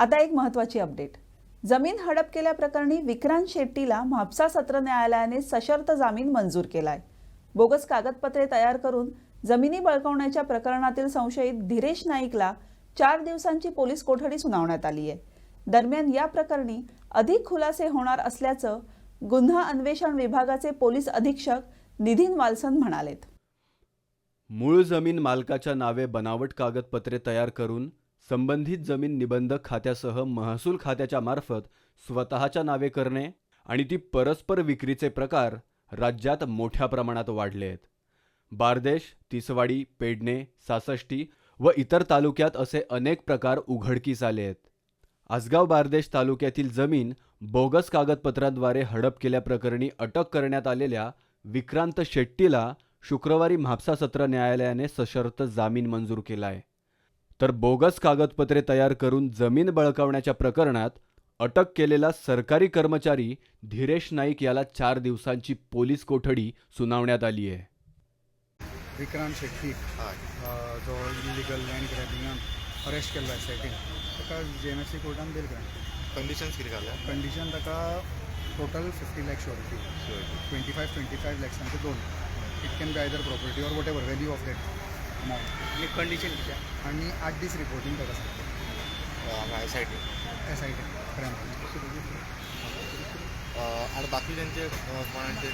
आता एक महत्त्वाची अपडेट. जमीन हडप केल्याप्रकरणी विक्रांत शेट्टीला म्हापसा सत्र न्यायालयाने सशर्त जामीन मंजूर केलाय. बोगस कागदपत्रे तयार करून जमिनी बळकावण्याच्या प्रकरणातील संशयित धीरेश नाईकला 4 दिवसांची पोलीस कोठडी सुनावण्यात आली आहे. दरम्यान या प्रकरणी अधिक खुलासे होणार असल्याचं गुन्हा अन्वेषण विभागाचे पोलीस अधीक्षक निधीन वाल्सन म्हणालेत. मूळ जमीन मालकाच्या नावे बनावट कागदपत्रे तयार करून संबंधित जमीन निबंधक खात्यासह महसूल खात्याच्या मार्फत स्वतःच्या नावे करणे आणि ती परस्पर विक्रीचे प्रकार राज्यात मोठ्या प्रमाणात वाढले आहेत. बारदेश, तिसवाडी, पेडणे, सासष्टी व इतर तालुक्यात असे अनेक प्रकार उघडकीस आले आहेत. आसगाव बारदेश तालुक्यातील जमीन बोगस कागदपत्रांद्वारे हडप केल्याप्रकरणी अटक करण्यात आलेल्या विक्रांत शेट्टीला शुक्रवारी म्हापसा सत्र न्यायालयाने सशर्त जामीन मंजूर केला आहे. तर बोगस कागदपत्रे तयार करून जमीन बळकावण्याच्या प्रकरणात अटक केलेला सरकारी कर्मचारी धीरेश नाईक याला 4 दिवसांची पोलीस कोठडी सुनावण्यात आली आहे. विक्रांत शेट्टी जो इलिगल लँड ग्रॅबिंगान अरेस्ट केल्लो एसआयटीन ताका JMFC कोर्टान बेल ग्रांट. कंडिशन्स कितें घाल्या? कंडिशन ताका टोटल 50 लाख श्योरिटी, 25 लॅक्सांचे दोन. It can be either property or what ever value of that amount. आनी कंडिशन कितें? आनी 8 दीस रिपोर्टींग ताका सांगता एसआयटीन क्रायम. आनी बाकी तेंचे कोणाचे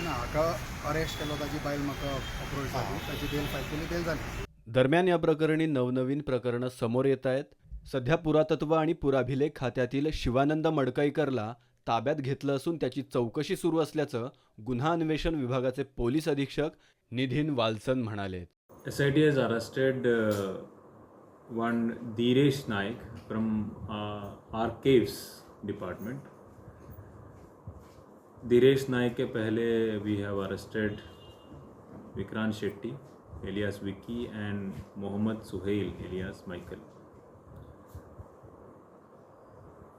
ना हाका अरेस्ट केलो ताजी बायल म्हाका अप्रोच जाली, ताजी बेल फायल केली, बेल जाली. दरम्यान या प्रकरणी नवनवीन प्रकरणं समोर येत आहेत. सध्या पुरातत्व आणि पुराभिलेख खात्यातील शिवानंद मडकईकरला ताब्यात घेतलं असून त्याची चौकशी सुरू असल्याचं गुन्हा अन्वेषण विभागाचे पोलीस अधीक्षक निधीन वाल्सन म्हणाले. SIT has arrested one Dhiresh Naik from Archives Department. Dhiresh Naik के पहले we have arrested Vikrant Shetty alias Vicky and Mohammad Suhail alias Michael.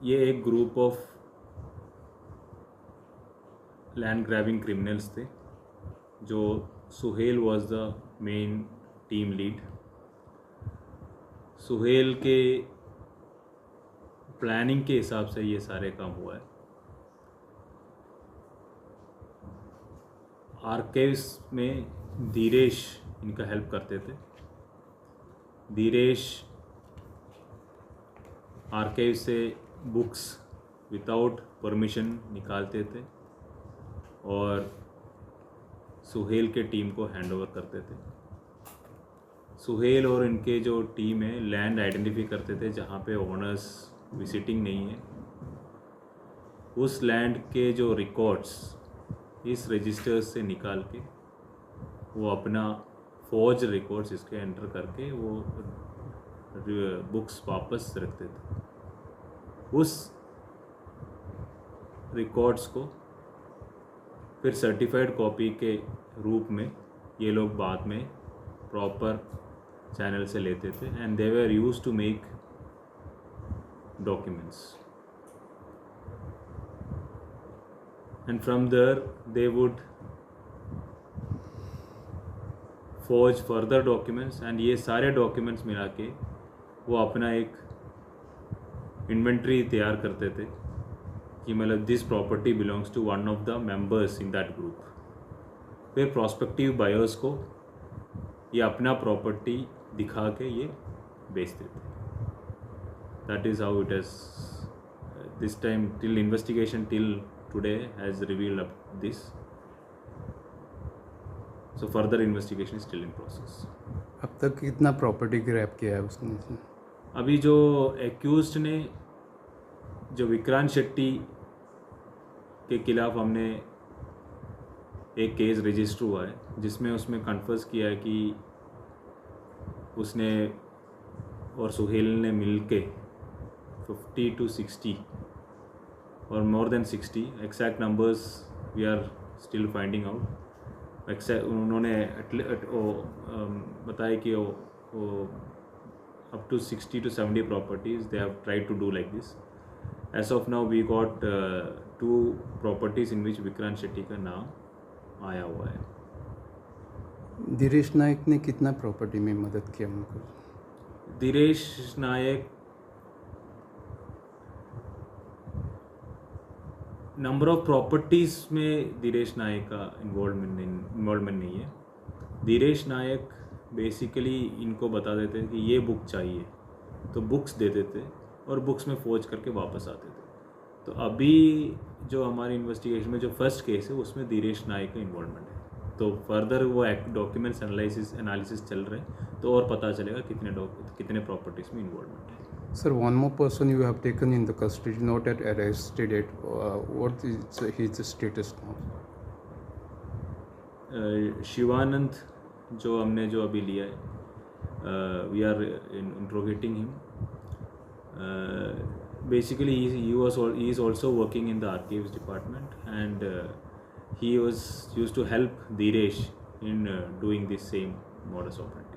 ये एक group of land grabbing criminals थे जो Suhail was the main team lead. Suhail के planning के हिसाब से ये सारे काम हुआ है. आर्काइव्स में धीरेश इनका हेल्प करते थे. धीरेश आर्काइव से बुक्स विदाउट परमिशन निकालते थे और सुहेल के टीम को हैंडओवर करते थे. सुहेल और इनके जो टीम है लैंड आइडेंटिफाई करते थे जहाँ पे ओनर्स विजिटिंग नहीं है. उस लैंड के जो रिकॉर्ड्स इस रजिस्टर्स से निकाल के वो अपना फौज रिकॉर्ड्स इसके एंटर करके वो बुक्स वापस रखते थे. उस रिकॉर्ड्स को फिर सर्टिफाइड कॉपी के रूप में ये लोग बाद में प्रॉपर चैनल से लेते थे and they were used to make documents and from there they would forge further documents and ये सारे डॉक्यूमेंट्स मिला के वो अपना एक इन्वेंट्री तैयार करते थे कि मतलब this property belongs to one of the members in that group. फिर प्रॉस्पेक्टिव बायर्स को ये अपना प्रॉपर्टी दिखा के ये बेचते थे. That is how it is this time till investigation till today has revealed up this. So further investigation is still in process. अब तक कितना प्रॉपर्टी ग्रैब किया है उसने? अभी जो एक्यूज्ड ने जो विक्रांत शेट्टी के खिलाफ हमने एक केस रजिस्टर हुआ है जिसमें उसमें कन्फर्स किया है कि उसने और सुहेल ने मिल के 50 to 60 और more than 60 exact numbers we are still finding out. उन्होंने बताया कि वो up to 60 to 70 properties they have tried to do like this. As of now we got 2 properties in which Vikrant Shetty का नाम आया हुआ है. धीरेश नायक ने कितना प्रॉपर्टी में मदद किया उनको? धीरेश नायक नंबर ऑफ प्रॉपर्टीज़ में धीरेश नायक का इन्वॉल्वमेंट नहीं है. धीरेश नायक बेसिकली इनको बता देते कि ये बुक चाहिए, तो बुक्स दे देते और बुक्स में फोर्ज करके वापस आते थे. तो अभी जो हमारी इन्वेस्टिगेशन में जो फर्स्ट केस है उसमें धीरेश नायक का इन्वॉल्वमेंट है. तो फर्दर वो डॉक्यूमेंट्स एनालिसिस चल रहे हैं, तो और पता चलेगा कितने प्रॉपर्टीज़ में इन्वॉल्वमेंट है. Sir, one more person you have taken in the custody, not at arrested yet. What is his status now? Shivanand जो हमने जो अभी लिया है, we are interrogating him. Basically he is also working in the archives department, and he was used to help Dhiresh in doing this same modus operandi.